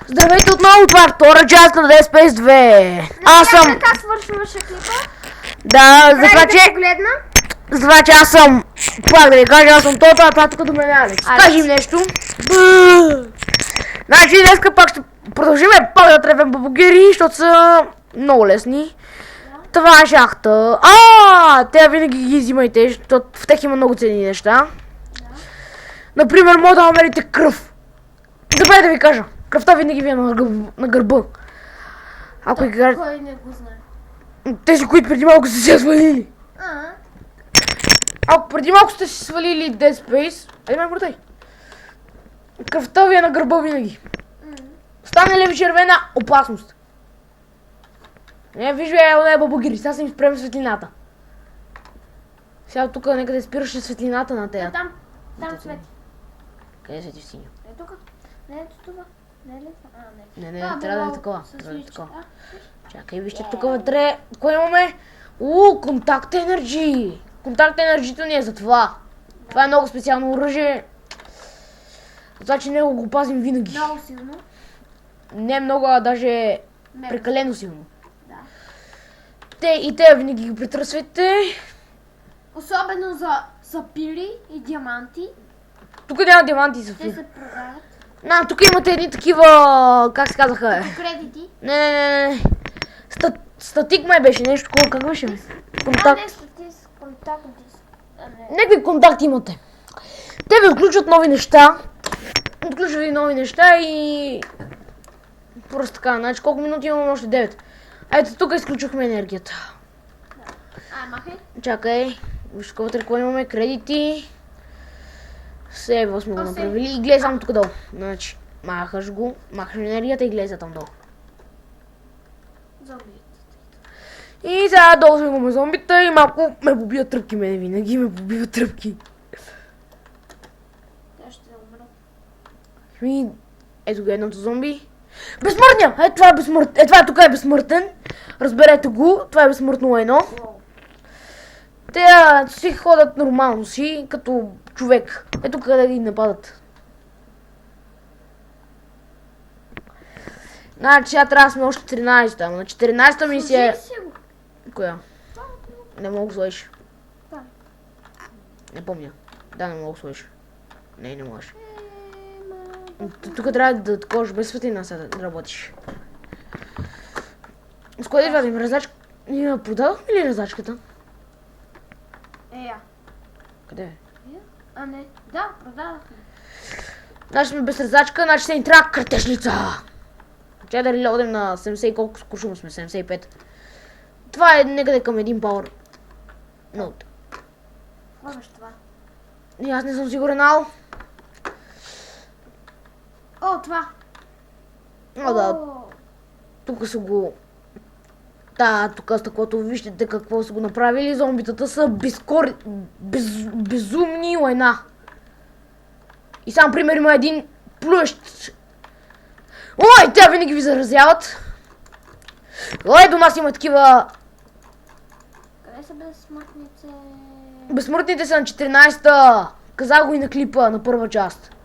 Здравейте отново, това е втора част на Dead Space 2. Аз съм... Как свършваше клипа? Да, за това, Да че... погледна. За това, че аз съм... Пак да ви кажа, аз съм Тота, а това тук до мен е Алекс. Кажи им нещо. Значи, днеска пак ще продължим пак да трепем бабогири, защото са много лесни. Това е шахта. Те винаги ги взимайте, защото в тях има много ценни неща. Например, може да намерите кръв. Добре да ви кажа. Кръвта винаги ви е на гърба. Ако и кажа... Кой не го знае? Тези, които преди малко са се свалили. Ако преди малко сте си свалили Dead Space... Айде ме въртай. Кръвта ви е на гърба винаги. Стане ли ви червена? Опасност. Не, виж бе, бабогири, сега съм изпрем светлината. Сега тук нека да спираше светлината на тея. Там свети. Къде свети в синьо? Е тук. Не е това. Не е ли това? Не, трябва да е такова. Трябва да е такова. Виж. Чакай, вижте тук вътре. Кое имаме? Контакт енерджи. Контакт енерджито ни е за това. Това е много специално оръжие. Затова, че него го пазим винаги. Много силно. Не много, а даже прекалено силно. Да. Те винаги ги притръсвайте. Особено за пили и диаманти. Тук няма диаманти, Софи. Те се продават. Тук имате едни такива, как се казаха, Като кредити. Не. Статик май беше нещо такова, как беше? Не, статис, контакт, диск. Някакви контакти имате. Те ви включват нови неща. Отключват ви нови неща и... Просто така, значи колко минути имаме още 9. Ето тук изключихме енергията. Махай. Чакай, виж вътре какво имаме, кредити. Сейва сме го направили и гледай само тук долу. Значи, махаш енергията и гледай там долу. Зомби. И сега долу имаме зомбита и малко ме побиват тръпки, мене винаги ме побиват тръпки. Те ще умрат. И ето го едното зомби. Безсмъртния! Това тук е безсмъртен. Разберете го, това е безсмъртно едно. Те си ходят нормално си, като човек. Ето къде ги нападат. Значи сега трябва да сме още 13-та, ама на 14-та мисия... Коя? Не мога да сложиш. Да. Не помня. Да, не мога да сложиш. Не можеш. Тук трябва да такова без светлина сега да работиш. С кое да вадим? Резачка? Ние продадохме ли резачката? Къде е? Не. Да, продадохме. Значи сме без резачка, значи се ни трябва картежница. Чай да релодим на 70 и колко скушваме сме, 75. Това е некъде към един пауър. Ноут. Какво беше това? И аз не съм сигурен, Ал. Това. Да. Тук са го... тук стъклото, виждате какво са го направили. Зомбитата са безумни лайна. И сам пример има един плющ. Ой, тя винаги ви заразяват. Ой, дома си има такива... Къде са безсмъртните? Безсмъртните са на 14-та. Казах го и на клипа, на първа част.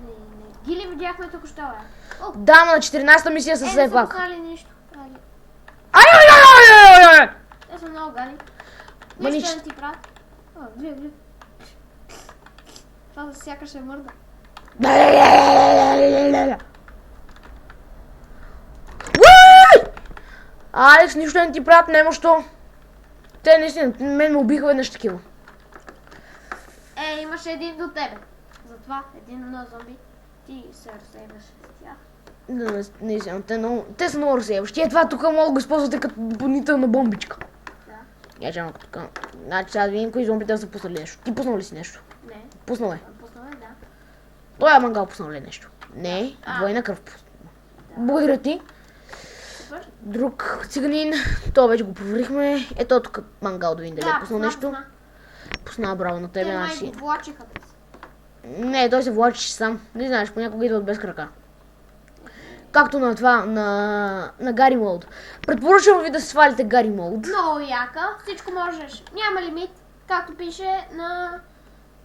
Не. Ги ли видяхме тук що е? Да, на 14-та мисия са все пак. Не са пуснали нищо. Ай! Те са много гали. Ма Нищо нищо. не ти правят. Гледай. Това сякаш е мърда. Алекс, нищо не ти правят, нема що. Те наистина, мен ме убиха веднъж такива. Имаше един до тебе. Затова един на зомби. Ти се разсейваш с тях. Наистина, те са много разсейващи. Това тук мога да го използвате като допълнителна бомбичка. Да. Я чакам тук. Значи сега да видим кои зомбите са пуснали нещо. Ти пуснал ли си нещо? Не. Пуснал е. Пуснал е, да. Той е мангал пуснал ли нещо? Не, двойна кръв пуснал. Благодаря ти. Супер. Друг циганин, това вече го проверихме. Ето тук мангал да видим дали е пуснал нещо. Пусна, браво на тебе. Те май го влачиха. Не, той се влачи сам. Не знаеш, понякога идват без крака. Както на това, на Гари Мод. Предпоръчвам ви да свалите Гари Мод. Много яка, всичко можеш. Няма лимит, както пише на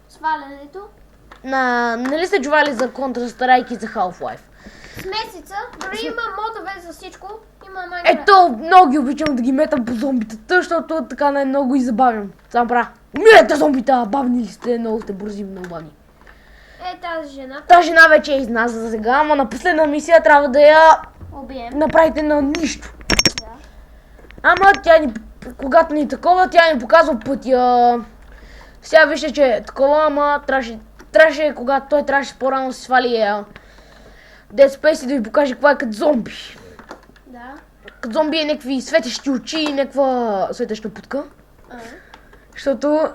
свалянето. Нали сте чували за Counter-Strike и за Half-Life? Смесица, дори има модове за всичко. Има Майнкрафт. Ето, много ги обичам да ги метам по зомбитата, защото така най-много и забавям. Само правя. Умирайте зомбита, бавни ли сте, много сте бързи, много бавни. Тази жена. Та жена вече е из нас за сега, ама на последна мисия трябва да я Убием. направите на нищо. Да. Ама тя ни, когато ни такова, тя ни показва пътя. Сега вижте, че е такова, ама трябваше, когато той трябваше по-рано да си свали Dead Space и да ви покаже каква е като зомби. Да. Като зомби е някакви светещи очи и някаква светеща путка. Защото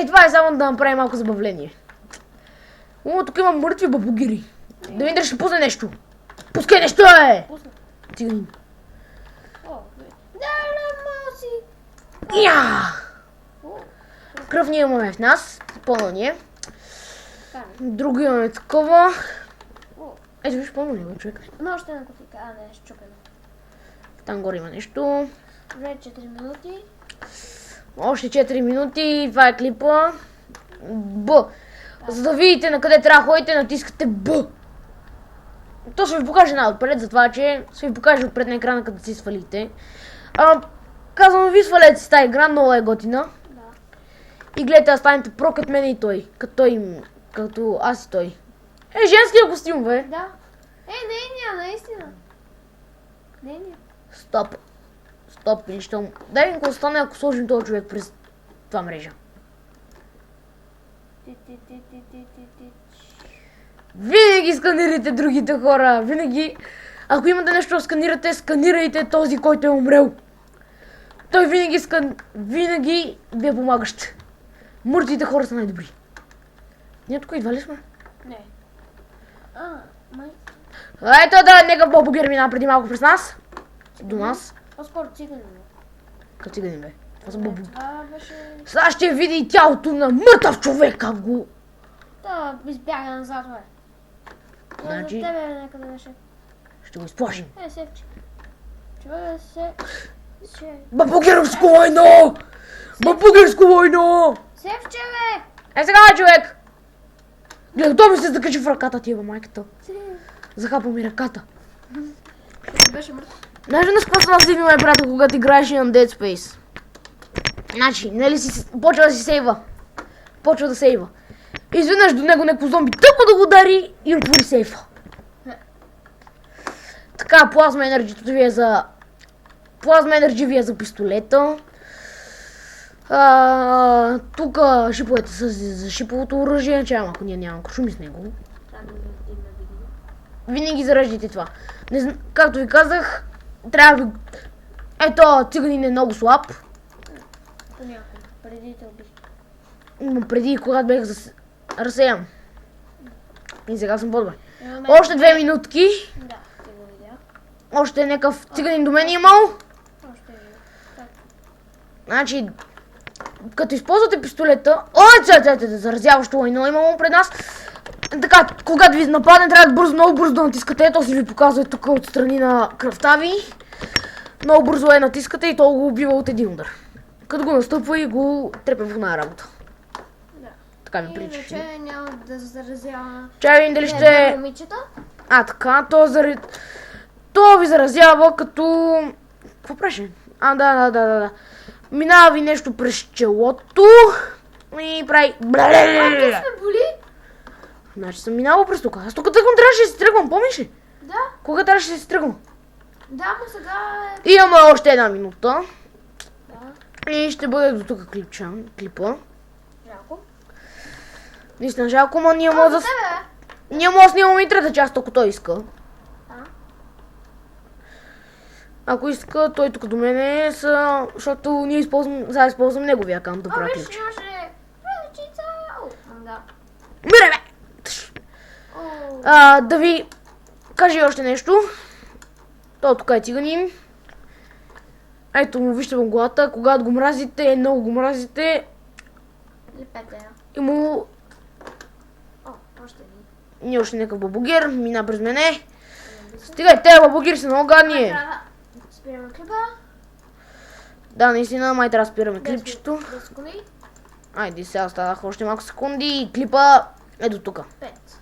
това е само да направи малко забавление. О, тук има мъртви бабугири. Да видим дали ще пусне нещо. Пускай нещо, Пусна. Циганин. О, да, Я! О, Кръв ние имаме в нас. Пълно ни е. така. Друго имаме такова. О, Ето виж пълно ли го, човек. има още една кутийка. Не, щупено. Там горе има нещо. Добре, 4 минути. Още 4 минути. Това е клипа. Б. За да видите на къде трябва да ходите, натискате Б. То ще ви покаже отпред, затова че ще ви покаже отпред на екрана, като си свалите. Казвам ви, свалете си тази игра, много е готина. Да. И гледайте да станете про като мен и той. Като аз и той. Женския костюм, бе. Да. Нейния, наистина. Нейния. Стоп. Стоп, или щом. Дай ми какво стане, ако сложим този човек през това мрежа. Винаги сканирайте другите хора. Винаги. Ако имате нещо да сканирате, сканирайте този, който е умрел. Той винаги ви е помагащ. Мъртвите хора са най-добри. Ние тук идва ли сме? Не. Май. Ето да, нека бабугер мина преди малко през нас. До нас. По-скоро циганин. Като циганин, бе. Това са бабугер. Това беше... Сега ще види тялото на мъртъв човек, как го... Да, избяга назад, бе. Значи- За тебе някъде беше. Ще го изплашим. Севче. Чува се... Бабугеровско войно! Бабугерско войно! Севче, бе! Сега, човек! Гледай, то ми се закачи в ръката ти, бе, майката. Захапа ми ръката. Беше мъртв. Знаеш ли какво съм аз мой приятел, когато играеш на Dead Space? Значи, нали си... Почва да си сейва. Почва да сейва. Изведнъж до него някакво зомби тъпо да го удари и отвори сейфа. Така, плазма енерджито ви е за... Плазма енерджи ви е за пистолета. Тук шиповете са за шиповото оръжие, че ако ние нямам шуми с него. Винаги зареждайте това. Както ви казах, трябва да ви... Ето, циганин е много слаб. Понякога. Преди те убих. Но преди, когато бех разсеян. И сега съм по-добре. Имаме- Още 2 минутки. Да, те го видях. Още някакъв циганин до мен е имал. Още един. Так. Значи, като използвате пистолета... Заразяващо войно имало пред нас. Така, когато ви нападне, трябва да много бързо да натискате. Ето си ви показва тук отстрани на кръвта ви. Много бързо натискате и то го убива от един удар. Като го настъпва и го трепе в една работа. Да. Така ми прилича. Иначе няма да заразява... Чай видим дали ще... момичета. Така, то ви заразява като... Какво преше? Да. Минава ви нещо през челото и прави... Сме боли? Значи съм минала през тук. Аз тук тъкъм трябваше да си тръгвам, помниш ли? Да. Кога трябваше да си тръгвам? Да, но сега е... Имаме още една минута. Да. И ще бъде до тук клипа. Жалко. Наистина жалко, ма ние може да... За тебе, бе. Ние може да снимаме и трета част, ако той иска. Ако иска, той тук до мене, защото ние използвам неговия акаунт да правя Виж, ключ. имаше... Ръчица. Да. Мире, бе! О, Да ви кажа и още нещо. То тук е циганин. Ето му вижте в главата, когато го мразите, много го мразите. лепете я. И му... О, още един. Ние още някакъв бабугер, мина през мене. Стигай, те бабугери са много гадни. Трябва да спираме клипа. Да, наистина, май трябва да спираме клипчето. 10 секунди. Айде, сега останаха още малко секунди и клипа Ето тук. 5.